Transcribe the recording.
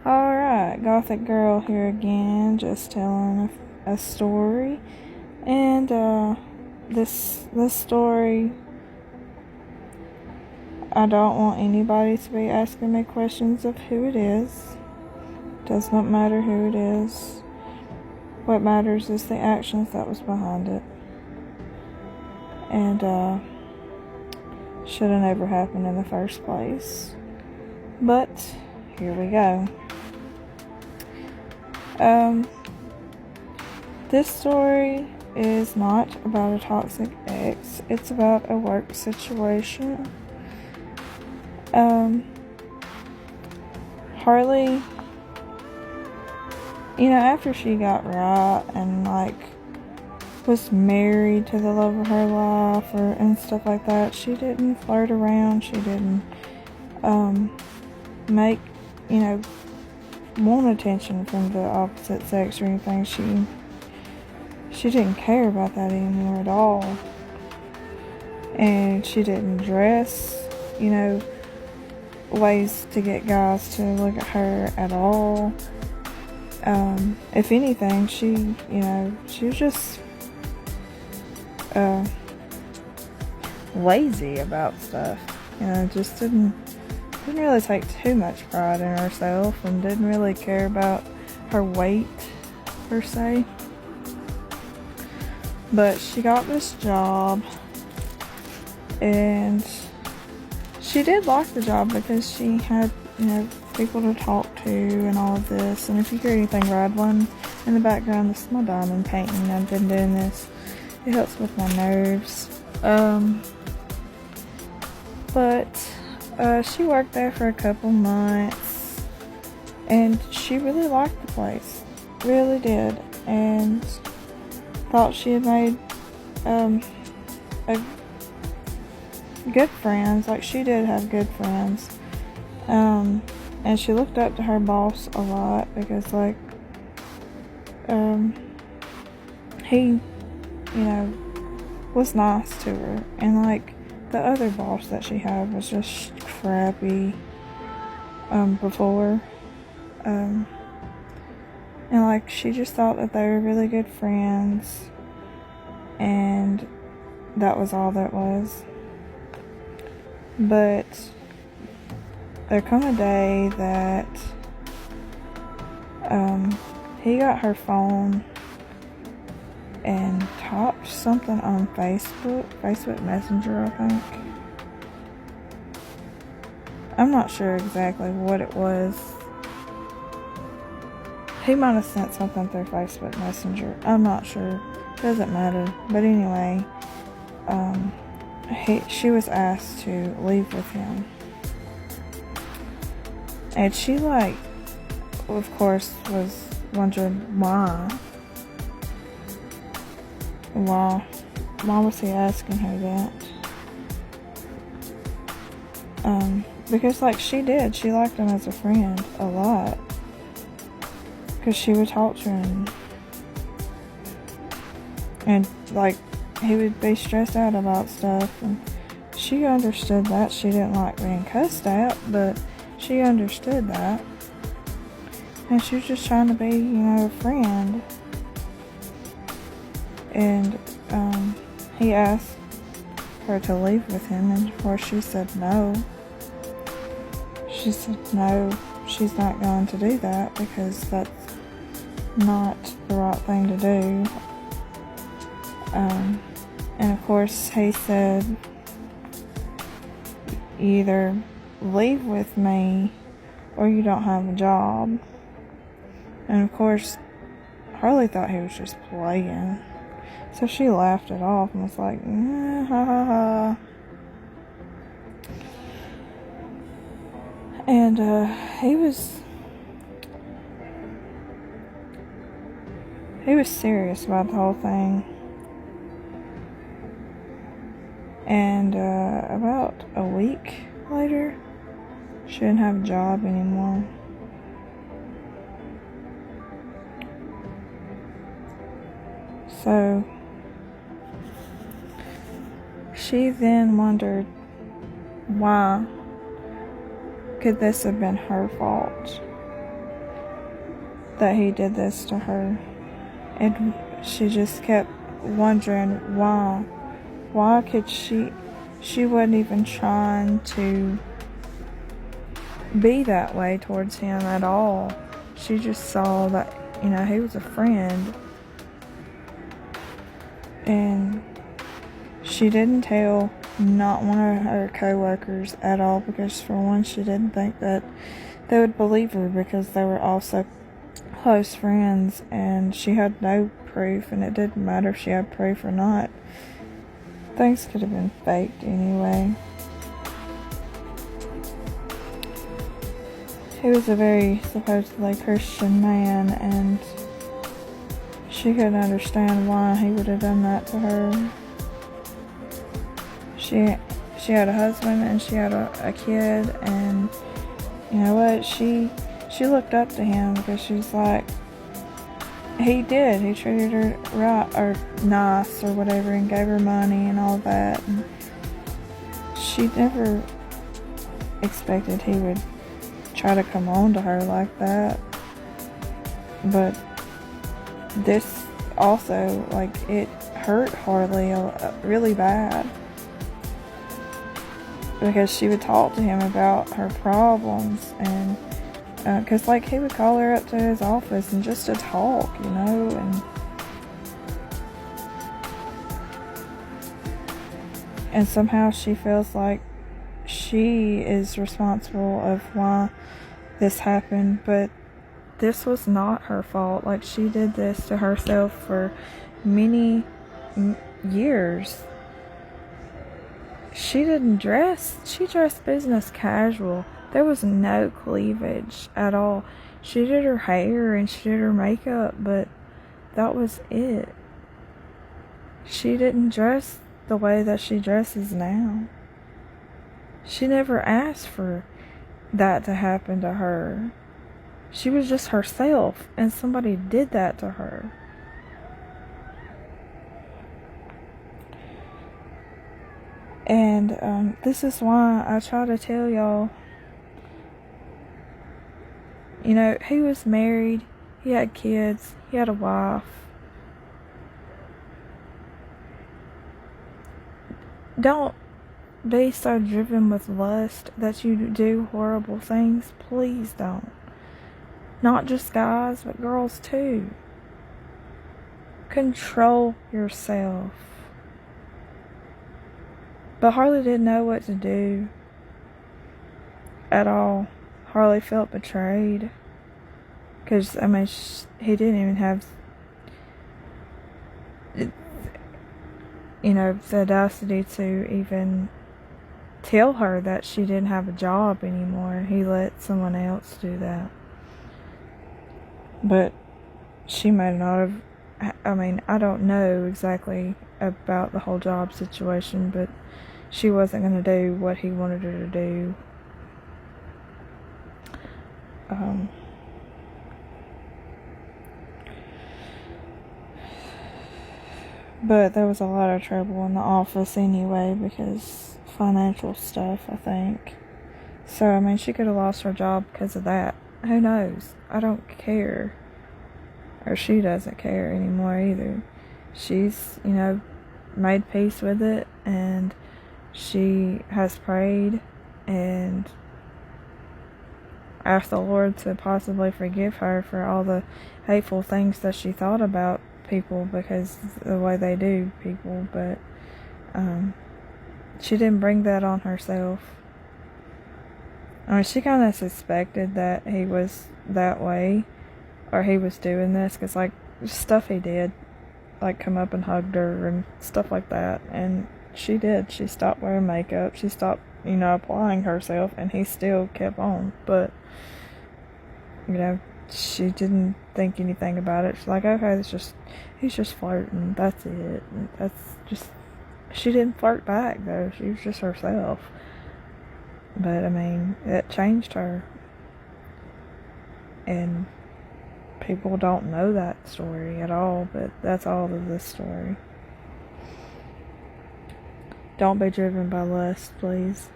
Alright, Gothic girl here again, just telling a story. And this story, I don't want anybody to be asking me questions of who it is. Does not matter who it is. What matters is the actions that was behind it. And should have never happened in the first place. But here we go. This story is not about a toxic ex. It's about a work situation. Harley, after she got right and was married to the love of her life and stuff like that, she didn't flirt around. She didn't make want attention from the opposite sex or anything. She didn't care about that anymore at all. And she didn't dress ways to get guys to look at her at all. If anything, she was just lazy about stuff. Just didn't really take too much pride in herself and didn't really care about her weight per se. But she got this job and she did like the job because she had people to talk to and all of this. And if you hear anything rattling in the background, this is my diamond painting. I've been doing this. It helps with my nerves. But she worked there for a couple months and she really liked the place. Really did. And thought she had made good friends. She did have good friends. And she looked up to her boss a lot because he was nice to her, and the other boss that she had was just crappy before. And she just thought that they were really good friends, and that was all that was. But there come a day that he got her phone and typed something on Facebook Messenger, I think. I'm not sure exactly what it was. He might have sent something through Facebook Messenger. I'm not sure. Doesn't matter. But anyway, she was asked to leave with him. And she, of course, was wondering why. Why was he asking her that? Because, she did. She liked him as a friend a lot. Because she would talk to him. And, he would be stressed out about stuff. And she understood that. She didn't like being cussed at, but she understood that. And she was just trying to be, a friend. And he asked her to leave with him, and of course she said no. She said no, she's not going to do that because that's not the right thing to do. And of course he said, either leave with me or you don't have a job. And of course Harley thought he was just playing, so she laughed it off and was like, ha ha ha. And he was serious about the whole thing. And about a week later, she didn't have a job anymore. So she then wondered, why could this have been her fault? that he did this to her. And she just kept wondering why. Why could she wasn't even trying to be that way towards him at all. She just saw that, he was a friend. And she didn't tell not one of her co-workers at all, because for one, she didn't think that they would believe her, because they were also close friends, and she had no proof, and it didn't matter if she had proof or not. Things could have been faked anyway. He was a very supposedly Christian man, and she couldn't understand why he would have done that to her. She had a husband and she had a kid, and you know what? She looked up to him, because she's like, he treated her right, or nice, or whatever, and gave her money and all that. And she never expected he would try to come on to her like that. But this also, like, it hurt Harley really bad, because she would talk to him about her problems, and because like he would call her up to his office and just to talk, and somehow she feels like she is responsible of why this happened, but this was not her fault. Like, she did this to herself for many years. She dressed business casual. There was no cleavage at all. She did her hair and she did her makeup, but that was it. She didn't dress the way that she dresses now. She never asked for that to happen to her. She was just herself, and somebody did that to her. And this is why I try to tell y'all, he was married, he had kids, he had a wife. Don't be so driven with lust that you do horrible things. Please don't. Not just guys, but girls too. Control yourself. But Harley didn't know what to do at all. Harley felt betrayed. Because, he didn't even have, the audacity to even tell her that she didn't have a job anymore. He let someone else do that. But she might not have, I don't know exactly about the whole job situation, but she wasn't going to do what he wanted her to do. But there was a lot of trouble in the office anyway, because financial stuff, I think. So, she could have lost her job because of that. Who knows? I don't care. Or she doesn't care anymore either. She's, made peace with it, and she has prayed and asked the Lord to possibly forgive her for all the hateful things that she thought about people, because the way they do people. But she didn't bring that on herself. She kind of suspected that he was that way, or he was doing this, because stuff he did, come up and hugged her and stuff like that. And she stopped wearing makeup, she stopped applying herself, and he still kept on. But she didn't think anything about it. She's like, okay, he's just flirting, that's it. And she didn't flirt back though. She was just herself. But it changed her, and people don't know that story at all, but that's all of this story. Don't be driven by lust, please.